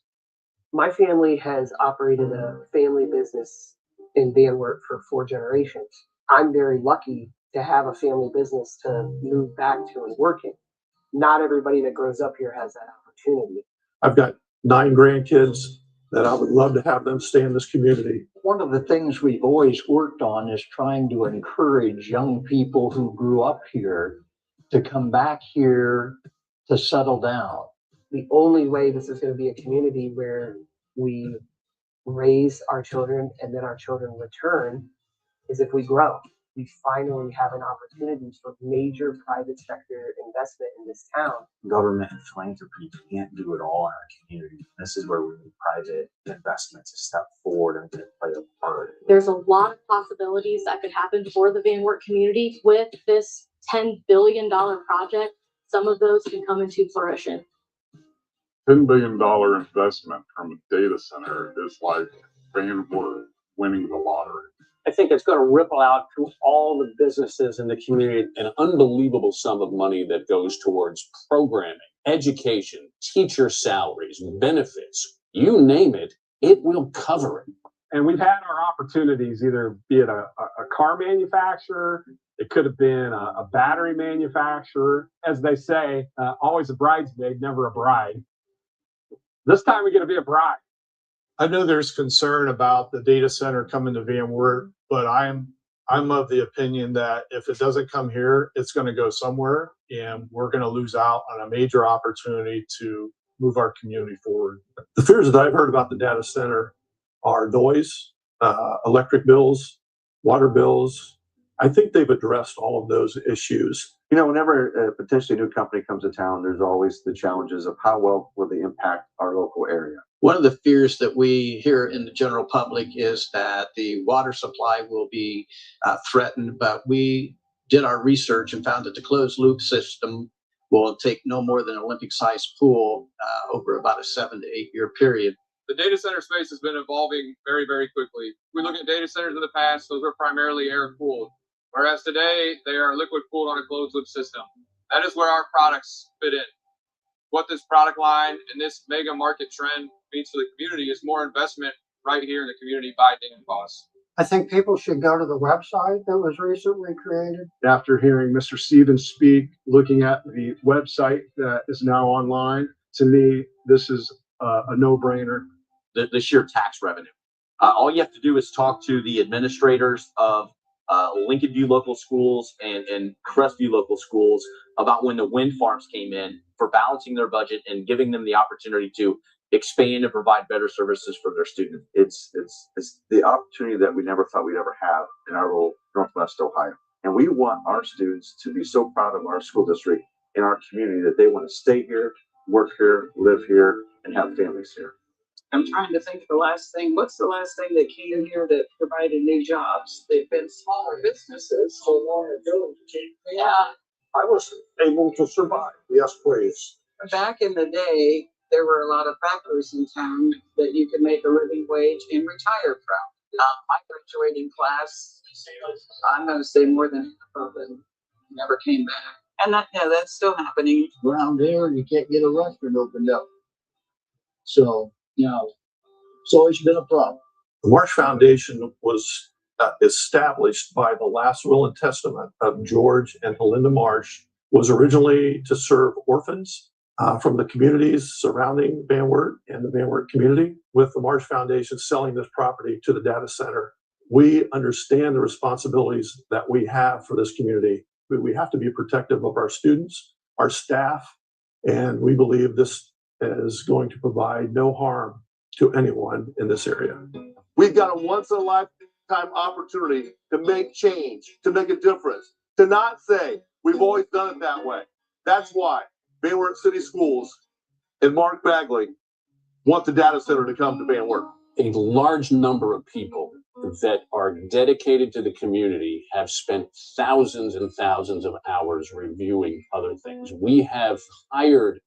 Speaker 6: My family has operated a family business in Van Wert for 4 generations. I'm very lucky to have a family business to move back to and work in. Not everybody that grows up here has that opportunity.
Speaker 5: I've got 9 grandkids that I would love to have them stay in this community.
Speaker 16: One of the things we've always worked on is trying to encourage young people who grew up here to come back here to settle down.
Speaker 6: The only way this is going to be a community where we raise our children and then our children return is if we grow. We finally have an opportunity for major private sector investment in this town.
Speaker 17: Government and philanthropy can't do it all in our community. This is where we need private investment to step forward and to play a part.
Speaker 7: There's a lot of possibilities that could happen for the Van Wert community with this $10 billion project. Some of those can come into fruition.
Speaker 15: $10 billion investment from a data center is like Van Wert winning the lottery.
Speaker 12: I think it's going to ripple out to all the businesses in the community. An unbelievable sum of money that goes towards programming, education, teacher salaries, benefits, you name it, it will cover it.
Speaker 13: And we've had our opportunities, either be it a car manufacturer, it could have been a battery manufacturer. As they say, always a bridesmaid, never a bride. This time we're going to be a bride.
Speaker 2: I know there's concern about the data center coming to Van Wert, but I'm of the opinion that if it doesn't come here, it's going to go somewhere, and we're going to lose out on a major opportunity to move our community forward. The fears that I've heard about the data center are noise, electric bills, water bills. I think they've addressed all of those issues.
Speaker 11: You know, whenever a potentially new company comes to town, there's always the challenges of how well will they impact our local area.
Speaker 18: One of the fears that we hear in the general public is that the water supply will be threatened, but we did our research and found that the closed loop system will take no more than an Olympic-sized pool over about a 7 to 8 year period.
Speaker 19: The data center space has been evolving very, very quickly. We look at data centers in the past, those were primarily air-cooled, whereas today they are liquid-cooled on a closed-loop system. That is where our products fit in. What this product line and this mega market trend means to the community is more investment right here in the community by Dan Boss.
Speaker 16: I think people should go to the website that was recently created.
Speaker 5: After hearing Mr. Stevens speak, looking at the website that is now online, to me, this is a no-brainer.
Speaker 12: The sheer tax revenue. All you have to do is talk to the administrators of Lincoln View local schools and Crestview local schools about when the wind farms came in for balancing their budget and giving them the opportunity to
Speaker 14: expand and provide better services for their students.
Speaker 11: It's the opportunity that we never thought we'd ever have in our little Northwest Ohio. And we want our students to be so proud of our school district and our community that they want to stay here, work here, live here, and have families here.
Speaker 6: I'm trying to think of the last thing. What's the last thing that came here that provided new jobs? They've been smaller businesses so long ago. Yeah.
Speaker 11: I was able to survive. Yes, please.
Speaker 6: Back in the day, there were a lot of factories in town that you could make a living wage and retire from. My graduating class, I'm going to say more than half of them never came back. And that's still happening.
Speaker 16: Around there, you can't get a restaurant opened up. So, it's always been a problem.
Speaker 11: The Marsh Foundation was established by the last will and testament of George and Belinda Marsh, was originally to serve orphans from the communities surrounding Van Wert and the Van Wert community. With the Marsh Foundation selling this property to the data center, we understand the responsibilities that we have for this community. We have to be protective of our students, our staff, and we believe this is going to provide no harm to anyone in this area. We've got a once-in-a-lifetime opportunity to make change, to make a difference, to not say we've always done it that way. That's why Van Wert City Schools and Mark Bagley want the data center to come to Van Wert.
Speaker 12: A large number of people that are dedicated to the community have spent thousands and thousands of hours reviewing other things. We have hired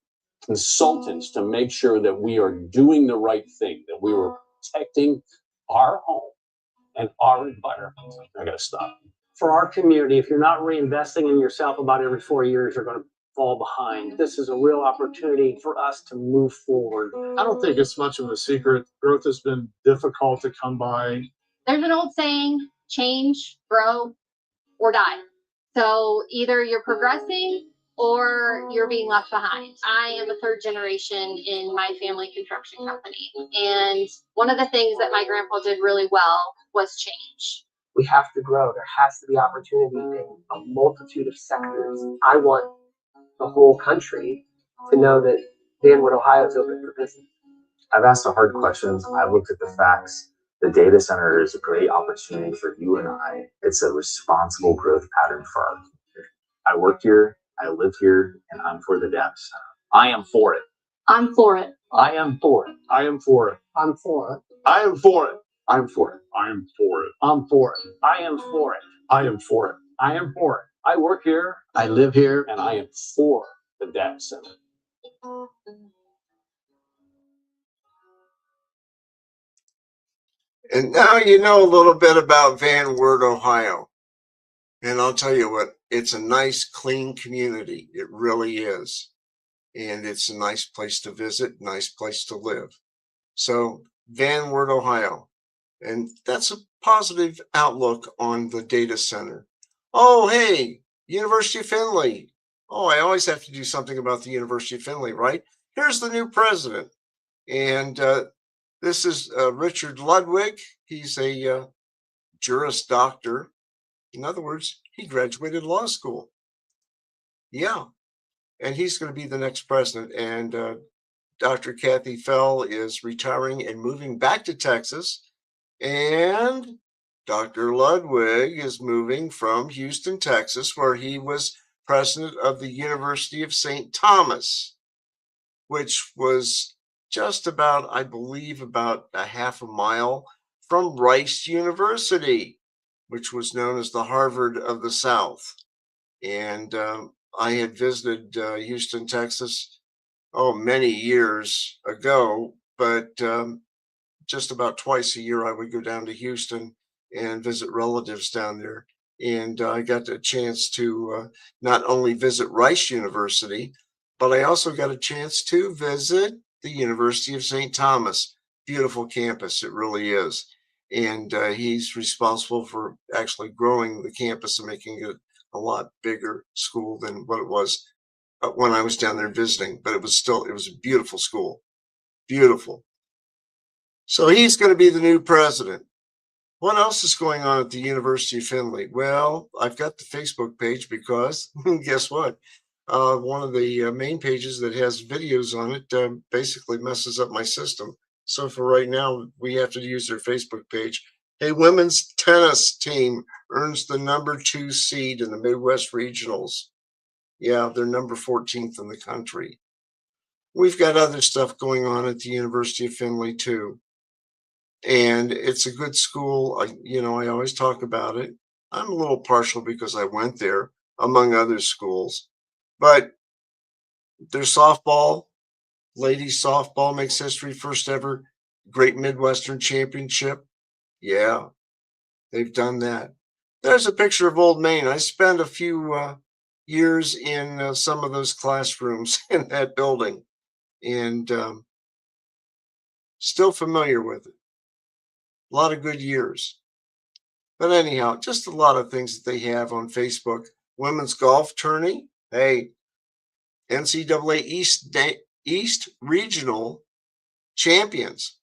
Speaker 12: consultants to make sure that we are doing the right thing, that we were protecting our home and our environment. I gotta stop.
Speaker 4: For our community, if you're not reinvesting in yourself about every 4 years, you're going to fall behind. This is a real opportunity for us to move forward.
Speaker 13: I don't think it's much of a secret. Growth has been difficult to come by.
Speaker 10: There's an old saying, change, grow, or die. So either you're progressing or you're being left behind. I am a third generation in my family construction company. And one of the things that my grandpa did really well was change.
Speaker 6: We have to grow. There has to be opportunity in a multitude of sectors. I want the whole country to know that Van Wert, Ohio is open for business.
Speaker 17: I've asked the hard questions. I've looked at the facts. The data center is a great opportunity for you and I. It's a responsible growth pattern for our community. I work here, I live here, and I'm for the data center. I am for it.
Speaker 10: I'm for it.
Speaker 16: I am for it.
Speaker 13: I am for it.
Speaker 6: I'm for it.
Speaker 11: I am for it. I'm for it.
Speaker 15: I am for it.
Speaker 16: I'm for it.
Speaker 4: I am for it.
Speaker 11: I am for it.
Speaker 13: I am for it.
Speaker 4: I work here.
Speaker 18: I live here.
Speaker 12: And I am for the data center.
Speaker 1: And now you know a little bit about Van Wert, Ohio. And I'll tell you what, it's a nice, clean community. It really is. And it's a nice place to visit, nice place to live. So Van Wert, Ohio. And that's a positive outlook on the data center. Oh, hey, University of Findlay. Oh, I always have to do something about the University of Findlay, right? Here's the new president. And this is Richard Ludwig. He's a Juris Doctor. In other words, he graduated law school. Yeah. And he's going to be the next president. And Dr. Kathy Fell is retiring and moving back to Texas. And Dr. Ludwig is moving from Houston, Texas, where he was president of the University of St. Thomas, which was just about, I believe, about a half a mile from Rice University, which was known as the Harvard of the South. And I had visited Houston, Texas, many years ago, but just about twice a year I would go down to Houston and visit relatives down there. And I got a chance to not only visit Rice University, but I also got a chance to visit the University of St. Thomas. Beautiful campus, it really is. And he's responsible for actually growing the campus and making it a lot bigger school than what it was when I was down there visiting. But it was a beautiful school. Beautiful. So he's going to be the new president. What else is going on at the University of Findlay? Well, I've got the Facebook page because guess what? one of the main pages that has videos on it basically messes up my system. So for right now, we have to use their Facebook page. Hey, women's tennis team earns the #2 seed in the Midwest Regionals. Yeah, they're number 14th in the country. We've got other stuff going on at the University of Findlay too. And it's a good school. I always talk about it. I'm a little partial because I went there, among other schools. But their softball, ladies softball makes history, first ever Great Midwestern Championship. Yeah, they've done that. There's a picture of Old Main. I spent a few years in some of those classrooms in that building, and still familiar with it. A lot of good years. But anyhow, just a lot of things that they have on Facebook. Women's golf tourney. Hey, NCAA East Regional champions.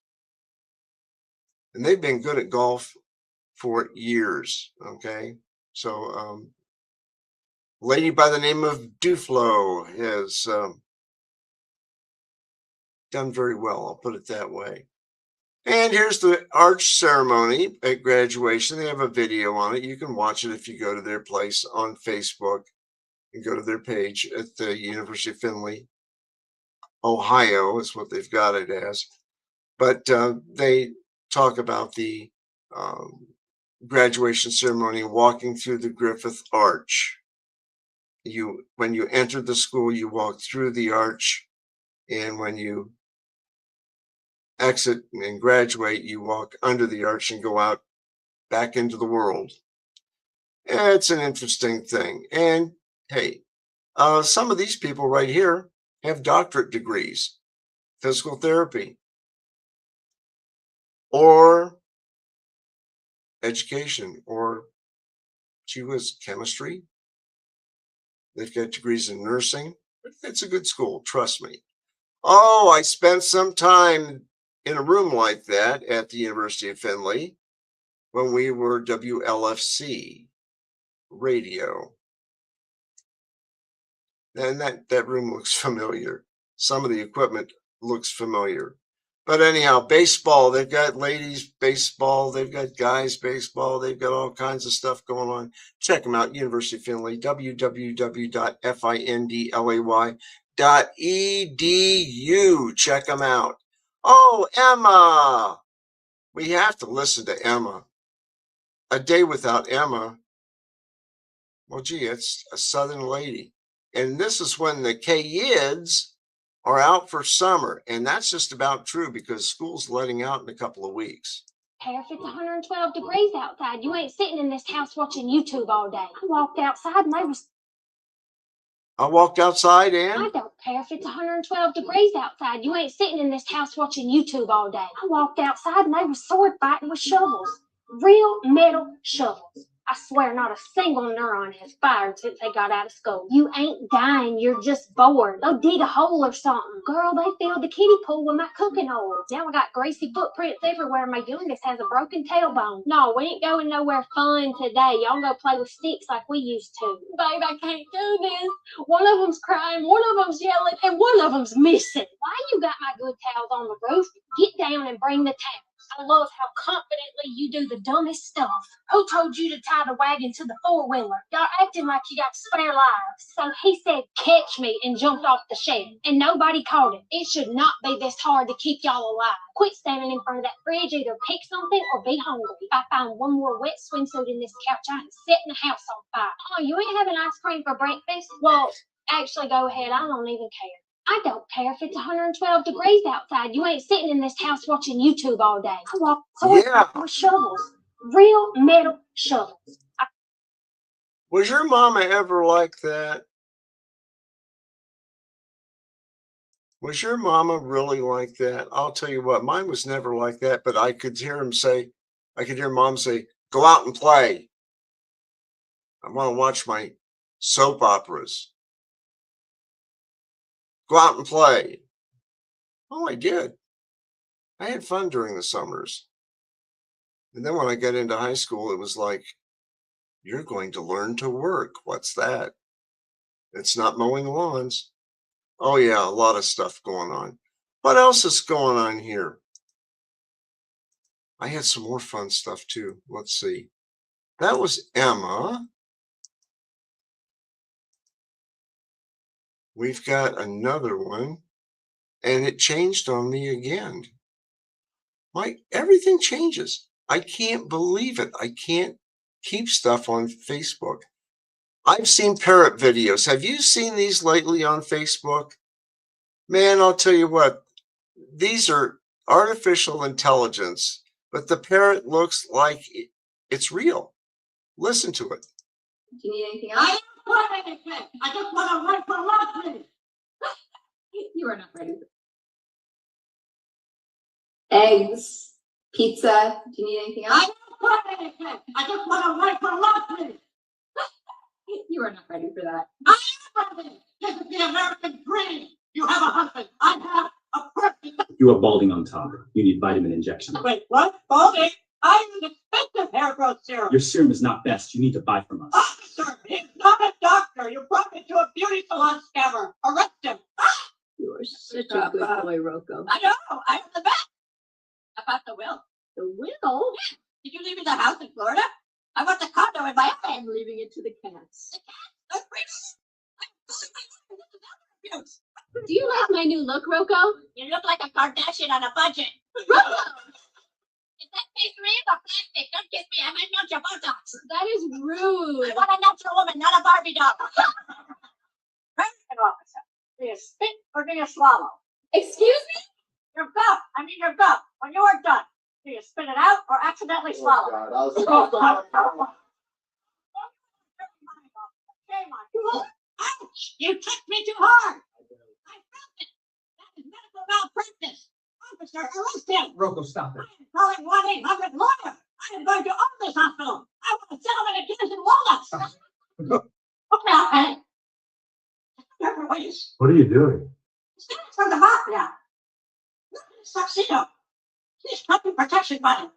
Speaker 1: And they've been good at golf for years. Okay. So, lady by the name of Duflo has done very well. I'll put it that way. And here's the arch ceremony at graduation. They have a video on it. You can watch it if you go to their place on Facebook and go to their page at the University of Findlay, Ohio is what they've got it as. But they talk about the graduation ceremony, walking through the Griffith Arch. When you enter the school, you walk through the arch, and when you exit and graduate, you walk under the arch and go out back into the world. It's an interesting thing. And hey, some of these people right here have doctorate degrees, physical therapy, or education, or she was chemistry. They've got degrees in nursing. It's a good school, trust me. Oh, I spent some time in a room like that at the University of Findlay when we were WLFC radio. And that room looks familiar. Some of the equipment looks familiar. But anyhow, baseball, they've got ladies baseball, they've got guys baseball, they've got all kinds of stuff going on. Check them out, University of Findlay, www.findlay.edu. Check them out. Oh, Emma. We have to listen to Emma. A day without Emma, well, gee, it's a Southern lady. And this is when the kids are out for summer. And that's just about true because school's letting out in a couple of weeks.
Speaker 10: Care if it's 112 degrees outside. You ain't sitting in this house watching YouTube all day. I walked outside and they was.
Speaker 1: I walked outside and.
Speaker 10: I don't care if it's 112 degrees outside. You ain't sitting in this house watching YouTube all day. I walked outside and they was sword fighting with shovels. Real metal shovels. I swear not a single neuron has fired since they got out of school. You ain't dying, you're just bored. Go dig a hole or something. Girl, they filled the kiddie pool with my cooking oil. Now I got greasy footprints everywhere. My youngest has a broken tailbone. No, we ain't going nowhere fun today. Y'all go play with sticks like we used to. Babe, I can't do this. One of them's crying, one of them's yelling, and one of them's missing. Why you got my good towels on the roof? Get down and bring the towels. I love how confidently you do the dumbest stuff. Who told you to tie the wagon to the four-wheeler? Y'all acting like you got spare lives. So he said, catch me, and jumped off the shed. And nobody caught him. It should not be this hard to keep y'all alive. Quit standing in front of that fridge, either pick something or be hungry. If I find one more wet swimsuit in this couch, I ain't setting the house on fire. Oh, you ain't having ice cream for breakfast? Well, actually, go ahead. I don't even care. I don't care if it's 112 degrees outside. You ain't sitting in this house watching YouTube all day. I walk with shovels. Real metal shovels.
Speaker 1: Was your mama ever like that? Was your mama really like that? I'll tell you what, mine was never like that, but I could hear mom say, go out and play. I want to watch my soap operas. Go out and play. Oh, I did. I had fun during the summers. And then when I got into high school, it was like, you're going to learn to work. What's that? It's not mowing lawns. Oh yeah, a lot of stuff going on. What else is going on here? I had some more fun stuff too. Let's see. That was Emma. We've got another one, and it changed on me again. Everything changes. I can't believe it. I can't keep stuff on Facebook. I've seen parrot videos. Have you seen these lately on Facebook? Man, I'll tell you what, these are artificial intelligence, but the parrot looks like it's real. Listen to it.
Speaker 20: Do you need anything else? I don't want anything. I just want to write for laundry. You are not ready. Eggs, pizza. Do you need anything else? I don't want anything. I just want to write for laundry. You are not ready for that. I am ready. This is the American dream. You have a husband. I have a person.
Speaker 21: You are balding on top. You need vitamin injection.
Speaker 20: Wait, what? Balding? I use expensive hair growth serum.
Speaker 21: Your serum is not best. You need to buy from us.
Speaker 20: Officer, he's not a doctor. You brought me to a beauty salon scammer. Arrest him.
Speaker 22: You are such a good boy, Rocco.
Speaker 20: I know. I'm the best. About the will.
Speaker 22: The will?
Speaker 20: Did you leave me the house in Florida? I want the condo in Miami.
Speaker 22: I'm leaving it to the cats.
Speaker 20: The cats?
Speaker 22: Do you like my new look, Rocco?
Speaker 20: You look like a Kardashian on a budget.
Speaker 22: Rocco!
Speaker 20: Is that face real or plastic? Don't kiss me. I might melt your Botox.
Speaker 22: That is rude.
Speaker 20: I want a natural woman, not a Barbie doll. President officer, do you spit or do you swallow?
Speaker 22: Excuse me?
Speaker 20: Your gut. I mean your gut. When you are done, do you spit it out or accidentally swallow? Shame on you. Ouch! You tricked me too hard. I felt it. That is medical malpractice. Officer, arrest him.
Speaker 21: Rocco, stop it.
Speaker 20: I am calling 1-800 lawyer. I am going to own this hospital. I want a settlement against in walnuts. Okay, okay.
Speaker 11: What are you doing?
Speaker 20: Stealing from the mafia. Look at this tuxedo. Please help me protection button.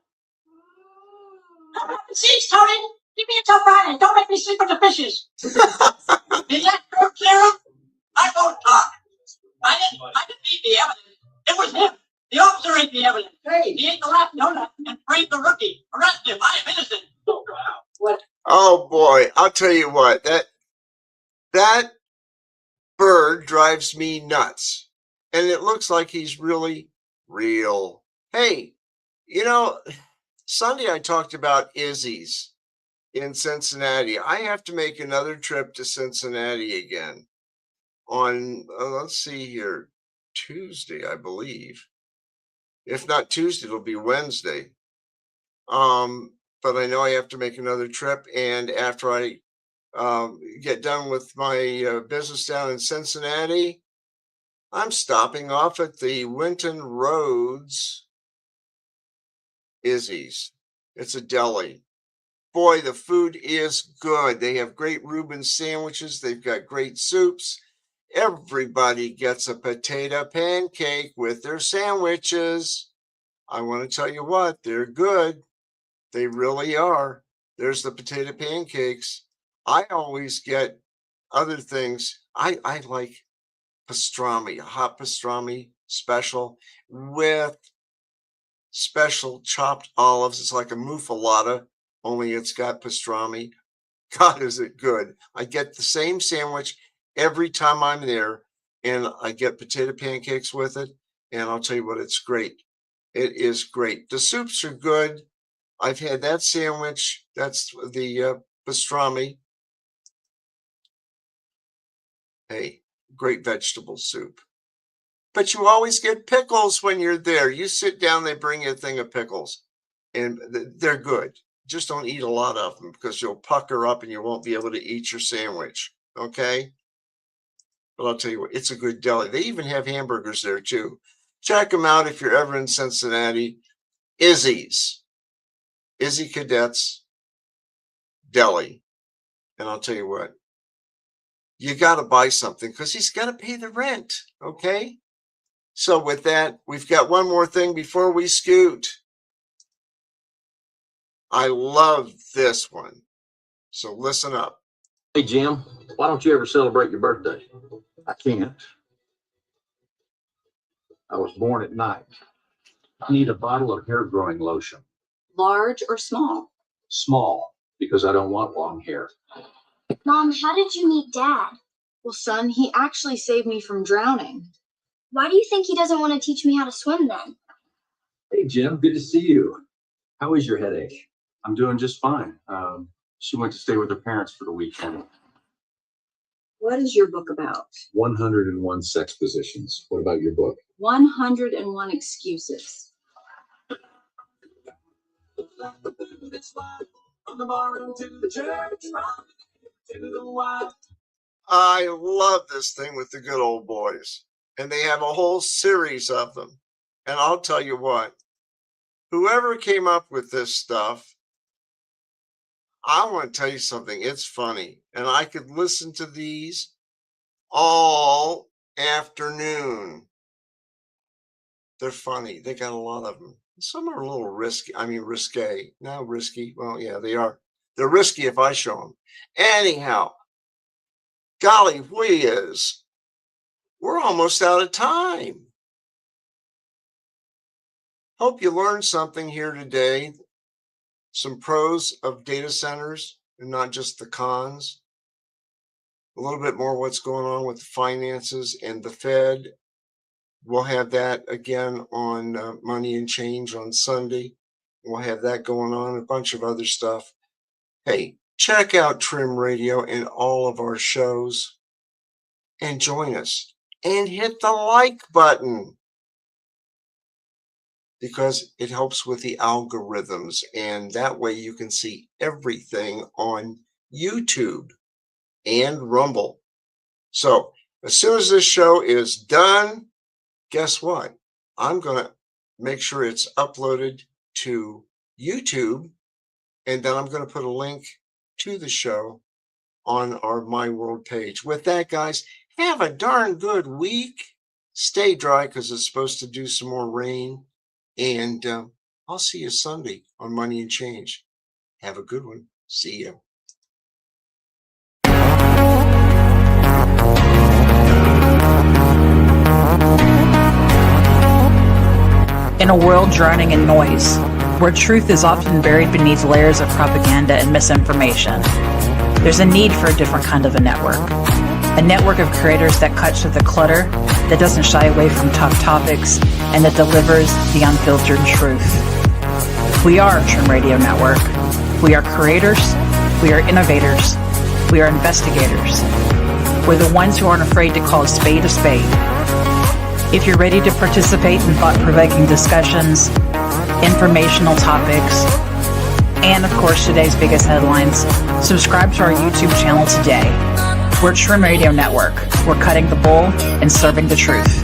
Speaker 20: Come up the seats, Tony. Give me a tough ride and don't make me sleep with the fishes. Is that true, Clara? I won't talk. I didn't need the evidence. It was him. The officer ate the evidence. Hey. He ate the last donut and framed the rookie. Arrest him. I am innocent. Oh, wow. What?
Speaker 1: Oh boy, I'll tell you what, that bird drives me nuts. And it looks like he's really real. Hey, Sunday I talked about Izzy's in Cincinnati. I have to make another trip to Cincinnati again on, let's see here, Tuesday, I believe. If not Tuesday, it'll be Wednesday. But I know I have to make another trip. And after I get done with my business down in Cincinnati, I'm stopping off at the Winton Roads Izzy's. It's a deli. Boy, the food is good. They have great Reuben sandwiches. They've got great soups. Everybody gets a potato pancake with their sandwiches. I want to tell you what, they're good. They really are. There's the potato pancakes. I always get other things. I like pastrami, a hot pastrami special with special chopped olives. It's like a muffalata, only it's got pastrami. God, is it good. I get the same sandwich every time I'm there, and I get potato pancakes with it, and I'll tell you what, it's great. It is great. The soups are good. I've had that sandwich. That's the pastrami. Hey, great vegetable soup. But you always get pickles when you're there. You sit down, they bring you a thing of pickles, and they're good. Just don't eat a lot of them because you'll pucker up and you won't be able to eat your sandwich. Okay? But I'll tell you what, it's a good deli. They even have hamburgers there too. Check them out if you're ever in Cincinnati. Izzy's. Izzy Cadets Deli. And I'll tell you what, you got to buy something because he's got to pay the rent. Okay? So with that, we've got one more thing before we scoot. I love this one. So listen up.
Speaker 14: Hey, Jim, why don't you ever celebrate your birthday?
Speaker 3: I can't. I was born at night. I need a bottle of hair growing lotion.
Speaker 8: Large or small?
Speaker 3: Small, because I don't want long hair.
Speaker 8: Mom, how did you meet Dad? Well, son, he actually saved me from drowning. Why do you think he doesn't want to teach me how to swim then?
Speaker 3: Hey, Jim, good to see you. How is your headache?
Speaker 23: I'm doing just fine. She went to stay with her parents for the weekend.
Speaker 8: What is your book about?
Speaker 3: 101 sex positions. What about your book?
Speaker 8: 101 excuses.
Speaker 1: I love this thing with the good old boys, and they have a whole series of them. And I'll tell you what, whoever came up with this stuff, I want to tell you something. It's funny, and I could listen to these all afternoon. They're funny. They got a lot of them. Some are a little risky. I mean, risque. Now risky. Well, yeah, they are. They're risky if I show them. Anyhow, golly whiz, we're almost out of time. Hope you learned something here today. Some pros of data centers and not just the cons. A little bit more what's going on with the finances and the Fed. We'll have that again on Money and Change on Sunday. We'll have that going on, a bunch of other stuff. Hey, check out Trim Radio and all of our shows and join us and hit the like button because it helps with the algorithms, and that way you can see everything on YouTube and Rumble. So as soon as this show is done, guess what? I'm going to make sure it's uploaded to YouTube, and then I'm going to put a link to the show on our My World page. With that, guys, have a darn good week. Stay dry because it's supposed to do some more rain. And I'll see you Sunday on Money and Change. Have a good one. See you.
Speaker 24: In a world drowning in noise, where truth is often buried beneath layers of propaganda and misinformation, there's a need for a different kind of a network of creators that cuts through the clutter, that doesn't shy away from tough topics, and that delivers the unfiltered truth. We are Trim Radio Network. We are creators, we are innovators, we are investigators. We're the ones who aren't afraid to call a spade a spade. If you're ready to participate in thought-provoking discussions, informational topics, and of course today's biggest headlines, subscribe to our YouTube channel today. We're Trim Radio Network. We're cutting the bull and serving the truth.